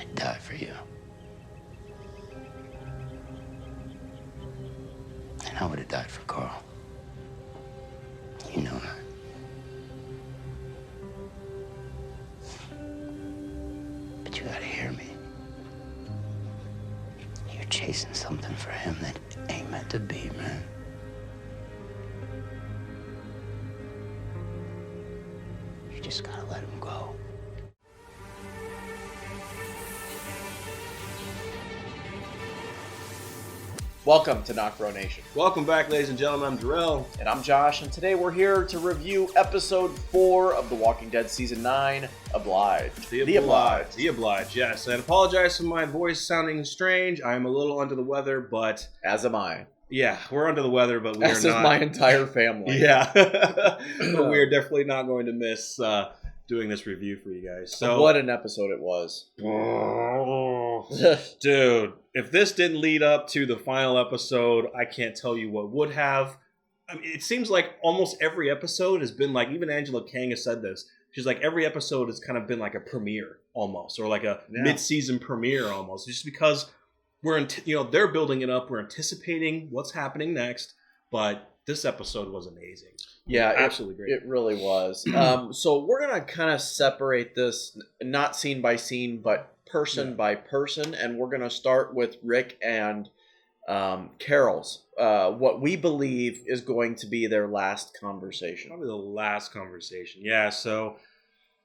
I'd die for you. And I would have died for Carl. You know that. But you gotta hear me. You're chasing something for him that ain't meant to be, man. You just gotta let him go. Welcome to NocBro Nation. Welcome back, ladies and gentlemen. I'm Darrell. And I'm Josh, and today we're here to review episode 4 of The Walking Dead Season 9, Obliged. The Obliged, yes. I apologize for my voice sounding strange. I'm a little under the weather, but... As am I. Yeah, we're under the weather, but we As are is not... my entire family. Yeah. But we are definitely not going to miss doing this review for you guys. So what an episode it was. Dude, if this didn't lead up to the final episode, I can't tell you what would have. I mean, it seems like almost every episode has been like, even Angela Kang has said this. She's like, every episode has kind of been like a premiere almost, or like a mid-season premiere almost, just because they're building it up. We're anticipating what's happening next, but this episode was amazing. Yeah, absolutely great. It really was. So we're going to kind of separate this, not scene by scene, but person by person, and we're going to start with Rick and Carol's, what we believe is going to be their last conversation. Probably the last conversation. Yeah, so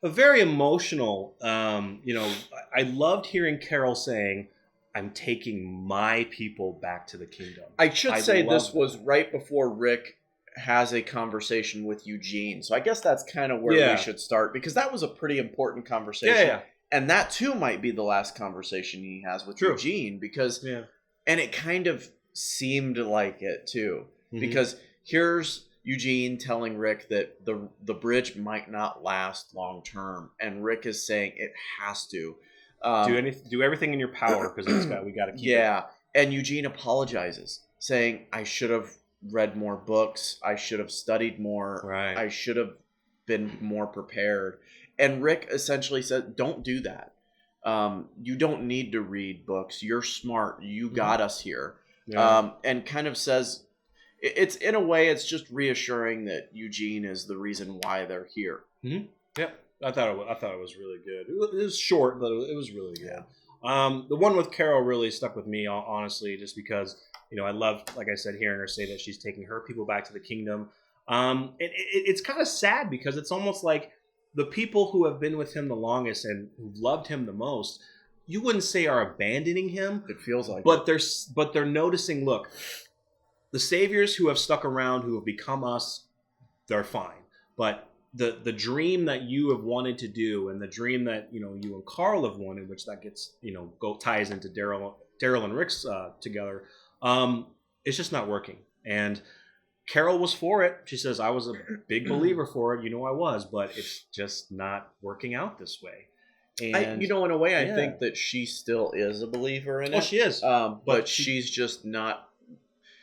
a very emotional, I loved hearing Carol saying, I'm taking my people back to the kingdom. I should say this was right before Rick has a conversation with Eugene. So I guess that's kind of where we should start, because that was a pretty important conversation. Yeah. And that too might be the last conversation he has with Eugene, because and it kind of seemed like it too. Mm-hmm. Because here's Eugene telling Rick that the bridge might not last long term, and Rick is saying it has to. Do everything in your power, because we got to keep it. And Eugene apologizes, saying, I should have read more books, I should have studied more, I should have been more prepared. And Rick essentially said, don't do that. You don't need to read books. You're smart. You got us here. Yeah. And kind of says, it's in a way, it's just reassuring that Eugene is the reason why they're here. Mm-hmm. Yep. I thought it was really good. It was short, but it was really good. Yeah. The one with Carol really stuck with me, honestly, just because, I loved, like I said, hearing her say that she's taking her people back to the kingdom. It's kind of sad, because it's almost like the people who have been with him the longest and who've loved him the most, you wouldn't say are abandoning him. It feels like they're noticing, look, the saviors who have stuck around, who have become us, they're fine. But the dream that you have wanted to do, and the dream that you and Carl have wanted, which that gets ties into Daryl and Rick's together, it's just not working. And Carol was for it. She says, I was a big believer for it. I was, but it's just not working out this way. And in a way, I think that she still is a believer in it. Oh, she is. But she's just not.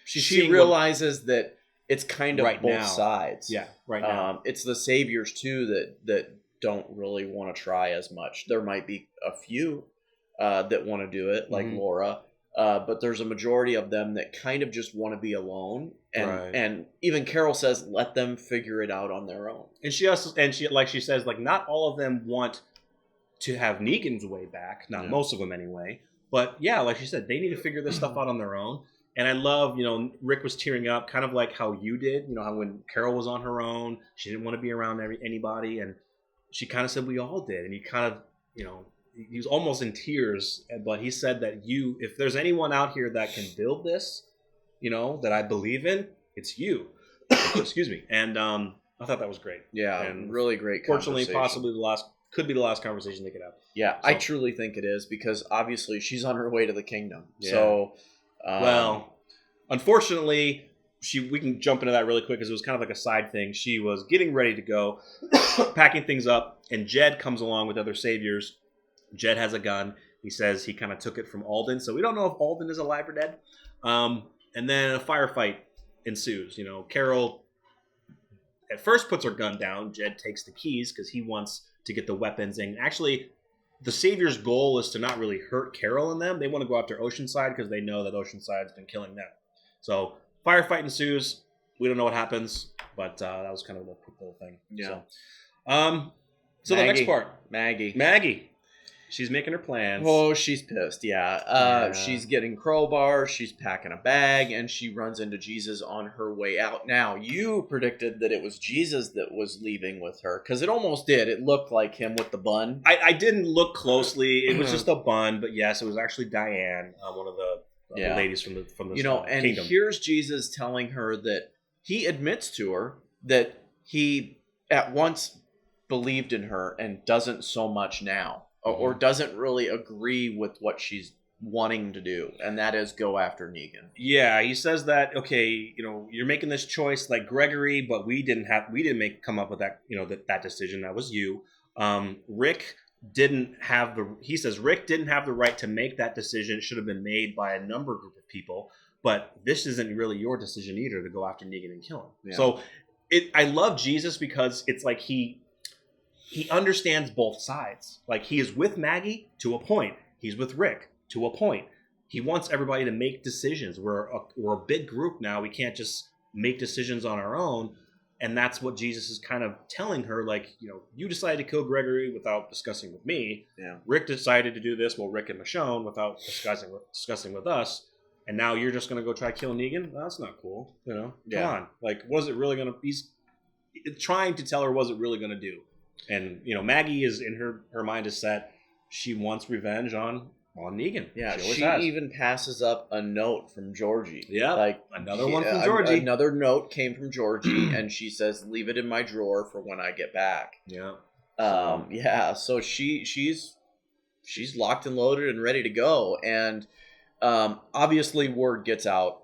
She realizes that it's kind of both sides. Yeah, right now. It's the saviors too that don't really want to try as much. There might be a few that want to do it, like Laura. But there's a majority of them that kind of just want to be alone, and even Carol says, "Let them figure it out on their own." And she says, not all of them want to have Negan's way back, not most of them anyway. But like she said, they need to figure this stuff out on their own. And I love, Rick was tearing up, kind of like how you did. How when Carol was on her own, she didn't want to be around anybody, and she kind of said we all did, and he kind of, he was almost in tears, but he said that if there's anyone out here that can build this, that I believe in, it's you. Excuse me. And I thought that was great. Yeah, and really great. Fortunately, possibly could be the last conversation they could have. Yeah, so. I truly think it is, because obviously she's on her way to the kingdom. Yeah. So, unfortunately, we can jump into that really quick, because it was kind of like a side thing. She was getting ready to go, packing things up, and Jed comes along with other saviors. Jed has a gun. He says he kind of took it from Alden, so we don't know if Alden is alive or dead. And then a firefight ensues. Carol at first puts her gun down. Jed takes the keys because he wants to get the weapons. And actually, the Savior's goal is to not really hurt Carol and them. They want to go after Oceanside because they know that Oceanside's been killing them. So firefight ensues. We don't know what happens, but that was kind of a quick little thing. Yeah. So the next part. Maggie. She's making her plans. Oh, she's pissed, yeah. She's getting crowbar, she's packing a bag, and she runs into Jesus on her way out. Now, you predicted that it was Jesus that was leaving with her, because it almost did. It looked like him with the bun. I didn't look closely. It was just a bun, but yes, it was actually Diane, one of the ladies from the and kingdom. Here's Jesus telling her that he admits to her that he at once believed in her and doesn't so much now. Or doesn't really agree with what she's wanting to do, and that is go after Negan. Yeah, he says that, okay, you're making this choice like Gregory, but we didn't come up with that, that decision. That was you. Rick didn't have the right to make that decision. It should have been made by a number group of people, but this isn't really your decision either to go after Negan and kill him. Yeah. So I love Jesus because it's like he understands both sides. Like, he is with Maggie to a point. He's with Rick to a point. He wants everybody to make decisions. We're a big group now. We can't just make decisions on our own. And that's what Jesus is kind of telling her. Like, you decided to kill Gregory without discussing with me. Yeah. Rick decided to do this, Rick and Michonne, without discussing with us. And now you're just going to go try to kill Negan? Well, that's not cool. Come on. Like, was it really going to... He's trying to tell her what it really going to do. And, Maggie is in her mind is set. She wants revenge on Negan. Yeah, she even passes up a note from Georgie. Yeah, like another one from Georgie. Another note came from Georgie, and she says, "Leave it in my drawer for when I get back." Yeah. So she's locked and loaded and ready to go. And obviously, word gets out.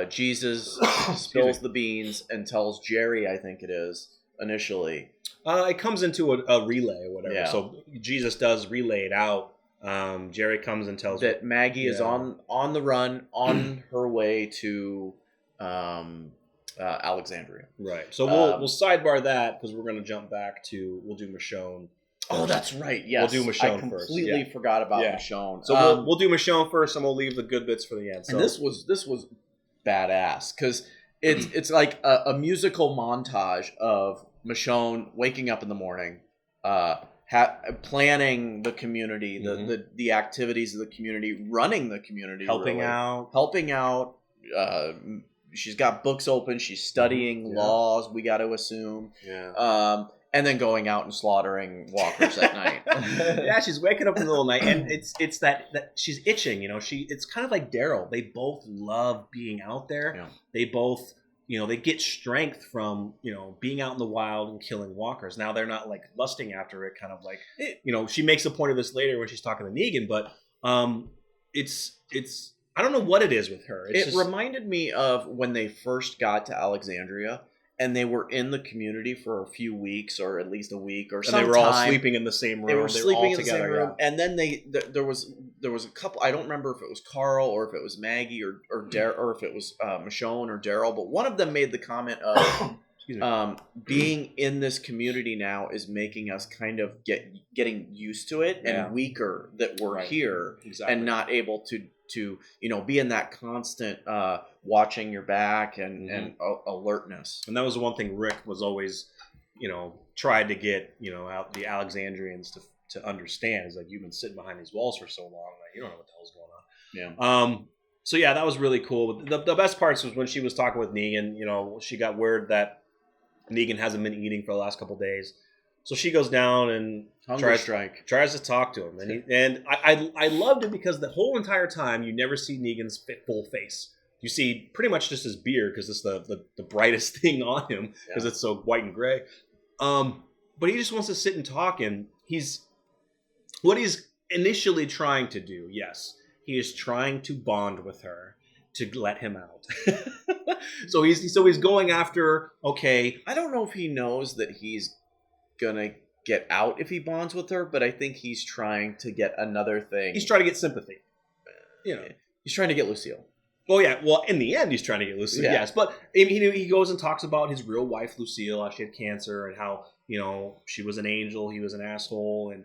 Jesus spills the beans and tells Jerry, I think it is, initially. It comes into a relay or whatever. Yeah. So Jesus does relay it out. Jerry comes and tells that Maggie is on the run on her way to Alexandria. Right. So we'll sidebar that because we're going to jump back to we'll do Michonne. Oh, that's right. Yes, we'll do Michonne first. I completely forgot about Michonne. So we'll do Michonne first, and we'll leave the good bits for the end. So. And this was badass because it's like a musical montage of Michonne waking up in the morning, planning the community, the activities of the community, running the community, helping out. She's got books open. She's studying laws. We got to assume. Yeah. And then going out and slaughtering walkers at night. Yeah, she's waking up in the middle of the night, and it's that she's itching. It's kind of like Daryl. They both love being out there. Yeah. They both. They get strength from, being out in the wild and killing walkers. Now they're not like lusting after it, kind of like, she makes a point of this later when she's talking to Negan, but it's I don't know what it is with her. It reminded me of when they first got to Alexandria and they were in the community for a few weeks or at least a week or something. And they were all sleeping in the same room. They were sleeping in the same room. And then there was a couple, I don't remember if it was Carl or if it was Maggie or if it was Michonne or Daryl, but one of them made the comment of being in this community now is making us kind of getting used to it and weaker that we're here and not able to be in that constant watching your back and alertness. And that was the one thing Rick was always, tried to get, out the Alexandrians to understand. Is like, you've been sitting behind these walls for so long that you don't know what the hell's going on. Yeah. So yeah, that was really cool. The best parts was when she was talking with Negan. She got word that Negan hasn't been eating for the last couple of days. So she goes down and tries to talk to him, and I loved it because the whole entire time you never see Negan's full face. You see pretty much just his beard because it's the brightest thing on him because it's so white and gray. But he just wants to sit and talk, and what he's initially trying to do. Yes, he is trying to bond with her to let him out. So he's going after. Okay, I don't know if he knows that he's gonna get out if he bonds with her, but I think he's trying to get another thing. He's trying to get sympathy. He's trying to get Lucille. Oh yeah, well in the end he's trying to get Lucille. Yeah. Yes, but he goes and talks about his real wife Lucille, how she had cancer and how she was an angel, he was an asshole, and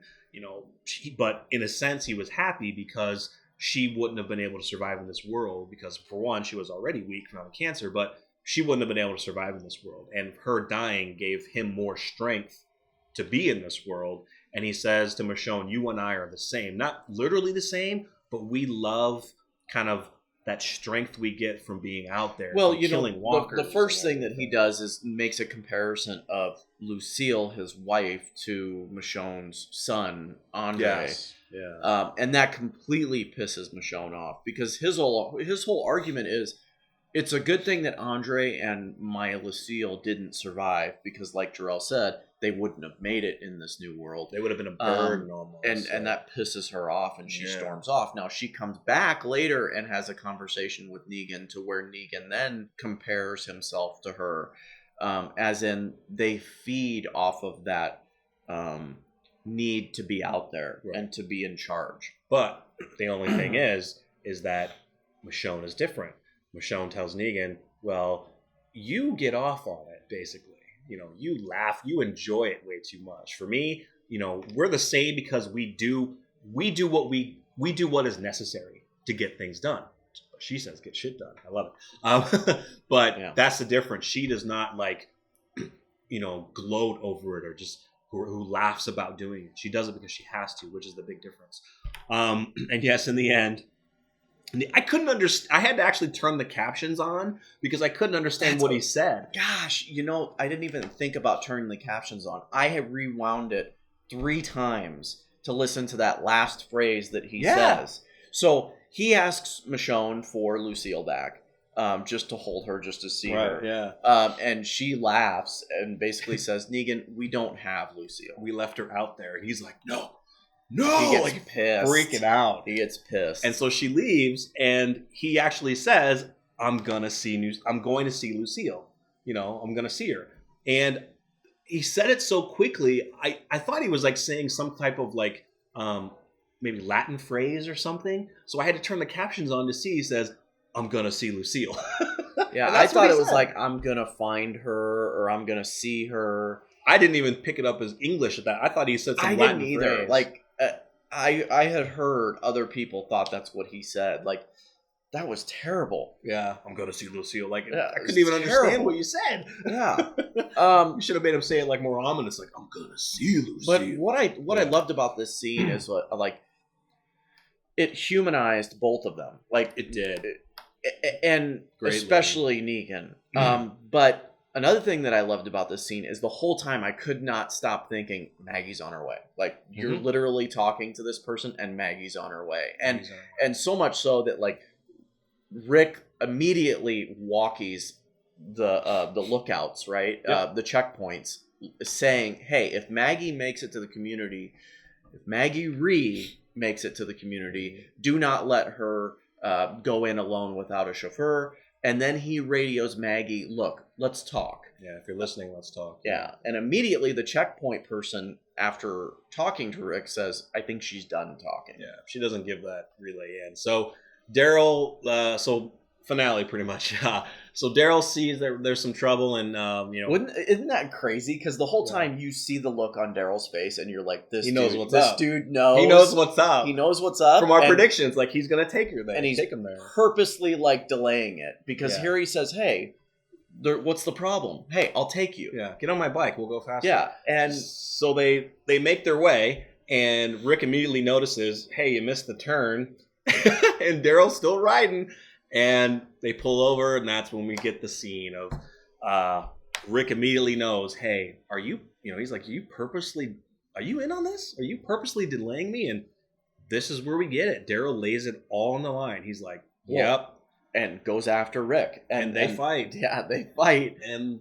but in a sense, he was happy because she wouldn't have been able to survive in this world because, for one, she was already weak from having cancer, but she wouldn't have been able to survive in this world. And her dying gave him more strength to be in this world. And he says to Michonne, you and I are the same. Not literally the same, but we love kind of that strength we get from being out there. Well, killing walkers. The first thing that he does is makes a comparison of Lucille, his wife, to Michonne's son, Andre. Yes. Yeah. And that completely pisses Michonne off because his whole argument is it's a good thing that Andre and Maya Lucille didn't survive because, like Jarrell said, they wouldn't have made it in this new world. They would have been a burden almost. And that pisses her off, and she storms off. Now, she comes back later and has a conversation with Negan to where Negan then compares himself to her, as in they feed off of that need to be out there and to be in charge. But the only thing is that Michonne is different. Michonne tells Negan, well, you get off on it, basically. You laugh, you enjoy it way too much. For me, we're the same because we do what is necessary to get things done. But she says get shit done. I love it. But that's the difference. She does not gloat over it or just who laughs about doing it. She does it because she has to, which is the big difference. And yes, in the end, I couldn't understand. I had to actually turn the captions on because I couldn't understand what he said. Gosh, I didn't even think about turning the captions on. I had rewound it 3 times to listen to that last phrase that he says. So he asks Michonne for Lucille back, just to hold her, just to see her. Yeah. And she laughs and basically says, Negan, we don't have Lucille. We left her out there. And he's like, no. He gets pissed. Freaking out. He gets pissed. And so she leaves, and he actually says, I'm going to see Lucille. I'm going to see her. And he said it so quickly, I thought he was saying some type of maybe Latin phrase or something. So I had to turn the captions on to see. He says, I'm going to see Lucille. Yeah, I thought it was I'm going to find her or I'm going to see her. I didn't even pick it up as English at that. I thought he said some Latin phrase. I didn't either. I had heard other people thought that's what he said. That was terrible. Yeah, I'm going to see Lucille. I couldn't even understand what you said. Yeah. You should have made him say it more ominous, I'm going to see Lucille. But what I loved about this scene is it humanized both of them. It did. And greatly. Especially Negan. But another thing that I loved about this scene is the whole time I could not stop thinking Maggie's on her way. You're literally talking to this person and Maggie's on her way. And so much so that Rick immediately walkies the lookouts, right? Yep. The checkpoints, saying, hey, if Maggie makes it to the community, if Maggie makes it to the community, do not let her go in alone without a chauffeur. And then he radios Maggie, look, let's talk. Yeah, if you're listening, let's talk. Yeah, and immediately the checkpoint person, after talking to Rick, says, I think she's done talking. Yeah, she doesn't give that relay in. So Daryl, finale pretty much. So Daryl sees there's some trouble and, Isn't that crazy? Because the whole time you see the look on Daryl's face and you're like, this dude knows. He knows what's up. He knows what's up. From our predictions, he's going to take her there. And he's take him there. Purposely delaying it. Because here he says, hey, what's the problem? Hey, I'll take you. Yeah, get on my bike. We'll go faster. Yeah, and so they make their way and Rick immediately notices, hey, you missed the turn. And Daryl's still riding. And they pull over, and that's when we get the scene of Rick immediately knows, hey, are you, he's like, are you in on this? Are you purposely delaying me? And this is where we get it. Daryl lays it all on the line. He's like, yep. And goes after Rick. And they fight. Yeah, they fight. And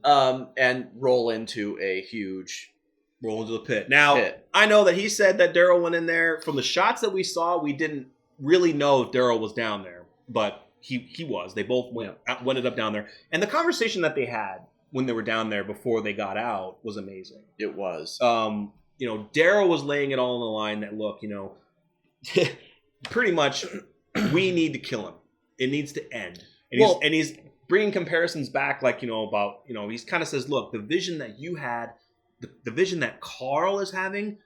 roll into a huge... Roll into the pit. Now, I know that he said that Daryl went in there. From the shots that we saw, we didn't really know if Daryl was down there. But... He was. They both went up down there. And the conversation that they had when they were down there before they got out was amazing. It was. Daryl was laying it all on the line that, look, pretty much we need to kill him. It needs to end. And he's bringing comparisons back about, he kind of says, look, the vision that you had, the vision that Carl is having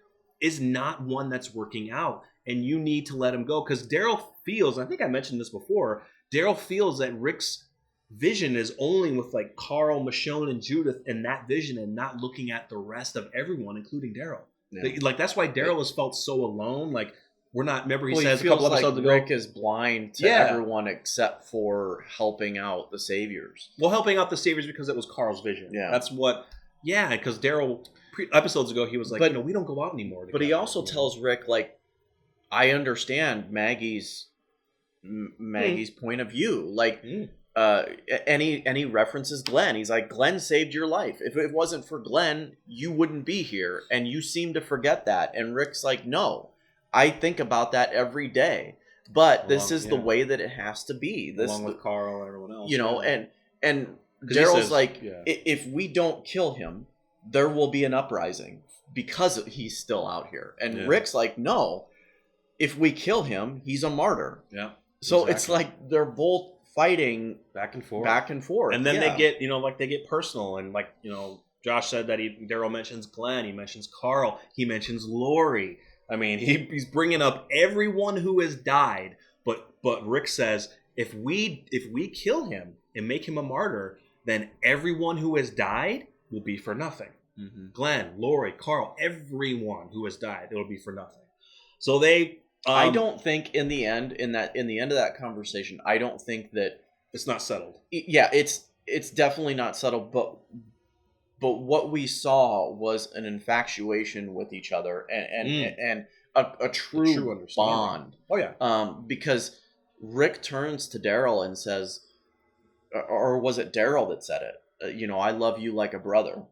is not one that's working out. And you need to let him go. Because Daryl feels, I think I mentioned this before, Daryl feels that Rick's vision is only with like Carl, Michonne, and Judith in that vision and not looking at the rest of everyone, including Daryl. Yeah. Like, that's why Daryl has felt so alone. Like, we're not, remember he says a couple episodes ago, Rick is blind to everyone except for helping out the Saviors. Well, helping out the Saviors because it was Carl's vision. Yeah. That's what, because Daryl, episodes ago, he was like, we don't go out anymore. But he also tells Rick, like, I understand Maggie's point of view. Like, any references Glenn. He's like, Glenn saved your life. If it wasn't for Glenn, you wouldn't be here. And you seem to forget that. And Rick's like, no. I think about that every day, but this is the way that it has to be. This, along with Carl and everyone else, and Daryl's like, if we don't kill him, there will be an uprising because he's still out here. And Rick's like, no, if we kill him, he's a martyr. Yeah. So it's like they're both fighting back and forth, and then they get they get personal, and like Josh said that Daryl mentions Glenn, he mentions Carl, he mentions Lori. I mean, he's bringing up everyone who has died, but Rick says if we kill him and make him a martyr, then everyone who has died will be for nothing. Mm-hmm. Glenn, Lori, Carl, everyone who has died, it'll be for nothing. So they, I don't think in the end of that conversation, I don't think that it's not settled. Yeah, it's definitely not settled, but what we saw was an infatuation with each other and a true bond. Oh yeah. Because Rick turns to Daryl and says, or was it Daryl that said it? I love you like a brother.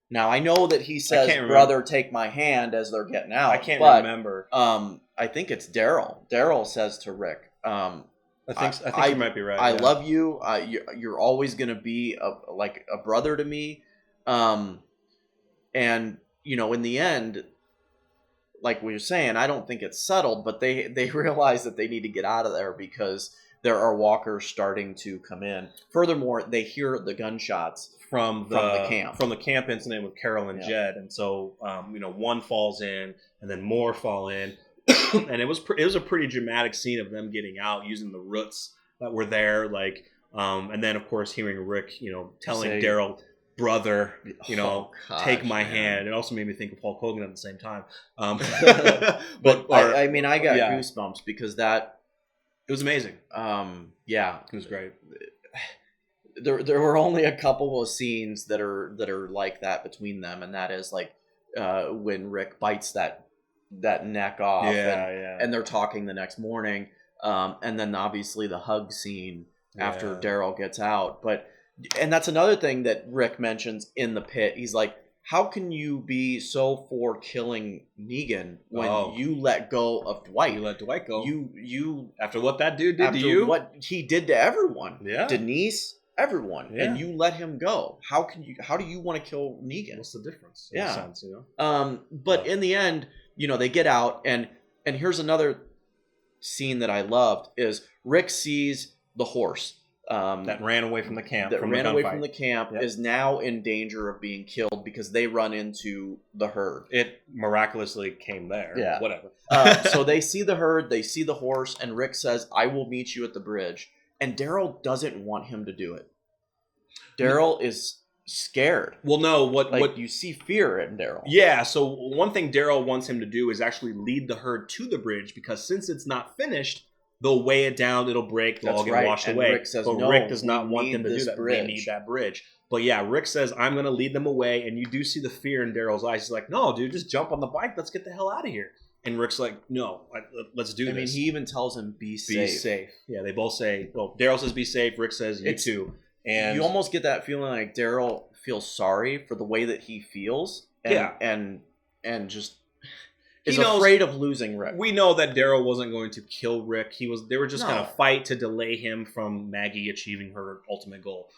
Now I know that he says, "Brother, take my hand" as they're getting out. I can't remember. I think it's Daryl. Daryl says to Rick, I think you might be right. I love you. You're always going to be like a brother to me. And in the end, like we were saying, I don't think it's settled, but they realize that they need to get out of there because there are walkers starting to come in. Furthermore, they hear the gunshots from the camp incident with Carol and Jed, and so one falls in, and then more fall in. And it was a pretty dramatic scene of them getting out using the roots that were there, like, and then of course hearing Rick, telling Daryl, "Brother, take my hand." It also made me think of Hulk Hogan at the same time. But I got goosebumps because it was amazing. It was great. There were only a couple of scenes that are like that between them, and that is like when Rick bites that neck off, and they're talking the next morning, and then obviously the hug scene after Daryl gets out. And that's another thing that Rick mentions in the pit. He's like, how can you be so for killing Negan when you let go of Dwight? You let Dwight go. You after what that dude did to you, what he did to everyone, Denise, everyone, and you let him go. How do you want to kill Negan? What's the difference? In a sense, But in the end, they get out, and here's another scene that I loved is Rick sees the horse that ran away from the camp. Is now in danger of being killed because they run into the herd. It miraculously came there. Yeah. Whatever. So they see the herd, they see the horse, and Rick says, "I will meet you at the bridge." And Daryl doesn't want him to do it. Daryl is scared. Well, no, what you see fear in Daryl. Yeah, so one thing Daryl wants him to do is actually lead the herd to the bridge, because since it's not finished, they'll weigh it down, it'll break, they'll all get washed away. Rick says, Rick does not want them to do that. They need that bridge. But yeah, Rick says, I'm going to lead them away, and you do see the fear in Daryl's eyes. He's like, no, dude, just jump on the bike, let's get the hell out of here. And Rick's like, no, let's do this. I mean, he even tells him, be safe. Be safe. Yeah, they both say, well, Daryl says be safe, Rick says you too. And you almost get that feeling like Daryl feels sorry for the way that he feels. And just is afraid of losing Rick. We know that Daryl wasn't going to kill Rick. They were just going to fight to delay him from Maggie achieving her ultimate goal.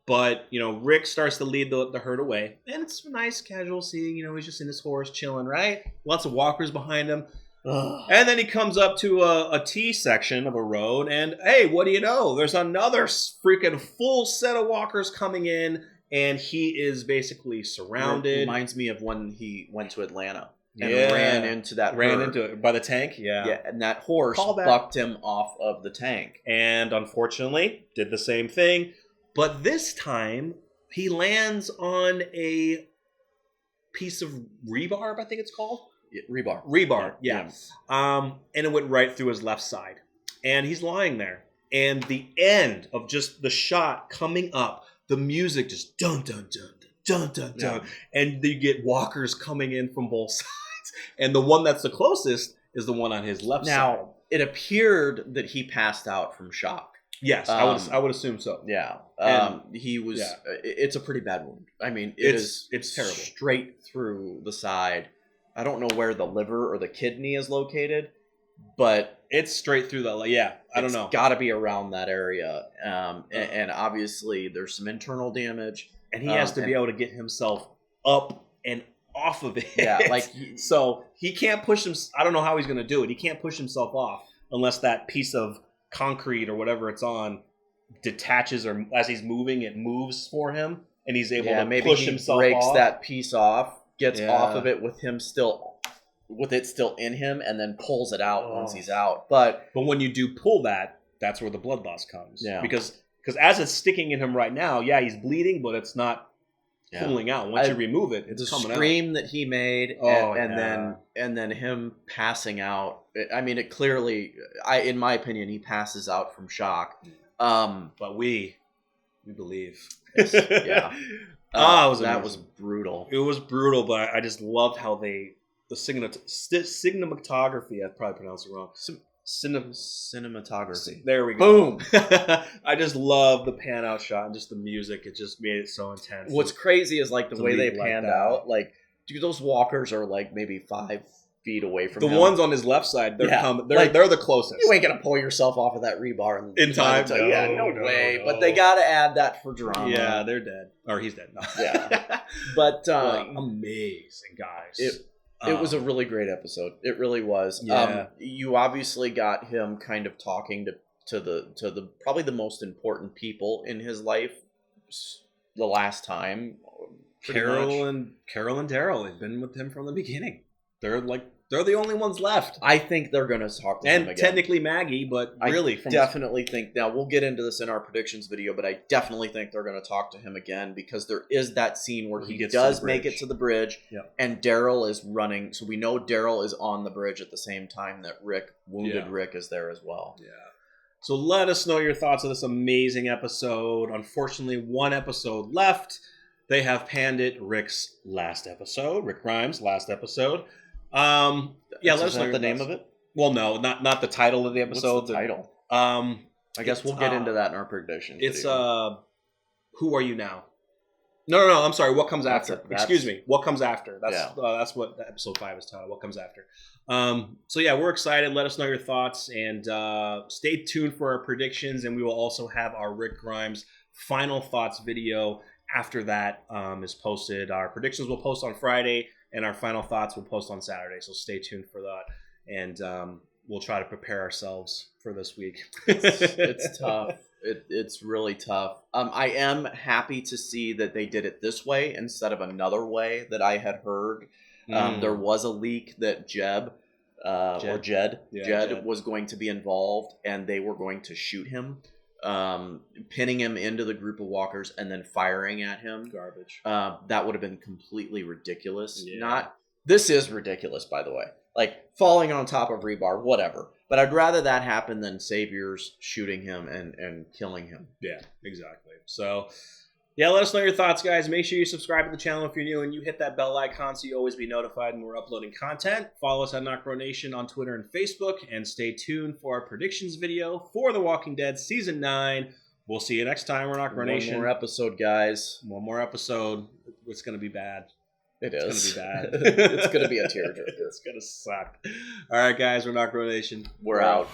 But, Rick starts to lead the herd away. And it's a nice casual scene. He's just in his horse chilling, right? Lots of walkers behind him. And then he comes up to a T section of a road. And, hey, what do you know? There's another freaking full set of walkers coming in. and he is basically surrounded. Reminds me of when he went to Atlanta and ran into that ran herd. into it by the tank. Yeah, and that horse bucked him off of the tank, and unfortunately did the same thing. But this time he lands on a piece of rebarb, I think it's called. Rebar, yeah. And it went right through his left side. And he's lying there. And the end of just the shot coming up, the music just dun dun dun dun dun dun. And you get walkers coming in from both sides. And the one that's the closest is the one on his left side. Now, it appeared that he passed out from shock. Yes, I would assume so. Yeah. He was it's a pretty bad wound. I mean, it's terrible. Straight through the side. I don't know where the liver or the kidney is located, but it's straight through the I don't know. It's got to be around that area. And obviously there's some internal damage, and he has to be able to get himself up and off of it. Yeah, like so he can't push him. I don't know how he's going to do it. He can't push himself off unless that piece of concrete or whatever it's on detaches, or as he's moving, it moves for him, and he's able to maybe push he himself breaks off. that piece off, gets off of it with it still in him, and then pulls it out once he's out. But when you do pull that, that's where the blood loss comes. Yeah. Because as it's sticking in him right now, he's bleeding, but it's not pooling out. Once you remove it, it's coming out. The scream that he made, and then him passing out. I mean, it clearly, in my opinion, he passes out from shock. But we believe. Yes, yeah. That was brutal. It was brutal, but I just loved how the cinematography, I probably pronounced it wrong. Cinematography. There we go. Boom. I just love the pan out shot and just the music. It just made it so intense. What's crazy is like the way they panned out. Like, dude, those walkers are like maybe 5 feet away from the him. ones on his left side. They're they're the closest. You ain't gonna pull yourself off of that rebar in time. No way. But they gotta add that for drama. Yeah, they're dead, or he's dead. No. Yeah, but amazing, guys. It was a really great episode. It really was. Yeah. You obviously got him kind of talking to the probably the most important people in his life the last time. Carol and Daryl have been with him from the beginning. They're the only ones left. I think they're going to talk to him again. And technically Maggie, but really. I definitely think, now we'll get into this in our predictions video, but I definitely think they're going to talk to him again, because there is that scene where he does make it to the bridge, and Daryl is running. So we know Daryl is on the bridge at the same time that wounded Rick is there as well. Yeah. So let us know your thoughts on this amazing episode. Unfortunately, one episode left. They have panned it. Rick's last episode. Rick Grimes' last episode. Let us know the name of it. Well, no, not the title of the episode. What's the title? I guess we'll get into that in our predictions. It's Who Are You Now? No. I'm sorry. What Comes After? Excuse me. What Comes After? That's what episode 5 is titled. What Comes After? We're excited. Let us know your thoughts, and stay tuned for our predictions. And we will also have our Rick Grimes final thoughts video after that is posted. Our predictions will post on Friday, and our final thoughts will post on Saturday. So stay tuned for that. And we'll try to prepare ourselves for this week. It's tough. It's really tough. I am happy to see that they did it this way instead of another way that I had heard. There was a leak that Jed was going to be involved, and they were going to shoot him. Pinning him into the group of walkers and then firing at him. Garbage. That would have been completely ridiculous. Yeah. This is ridiculous, by the way. Like, falling on top of rebar, whatever. But I'd rather that happen than Savior's shooting him and killing him. Yeah, exactly. So, let us know your thoughts, guys. Make sure you subscribe to the channel if you're new, and you hit that bell icon so you always be notified when we're uploading content. Follow us at NocBro Nation on Twitter and Facebook, and stay tuned for our predictions video for The Walking Dead Season 9. We'll see you next time. We're NocBro Nation. One more episode, guys. One more episode. It's going to be bad. It is. It's going to be bad. It's going to be a tearjerker. It's going to suck. All right, guys. We're NocBro Nation. We're out.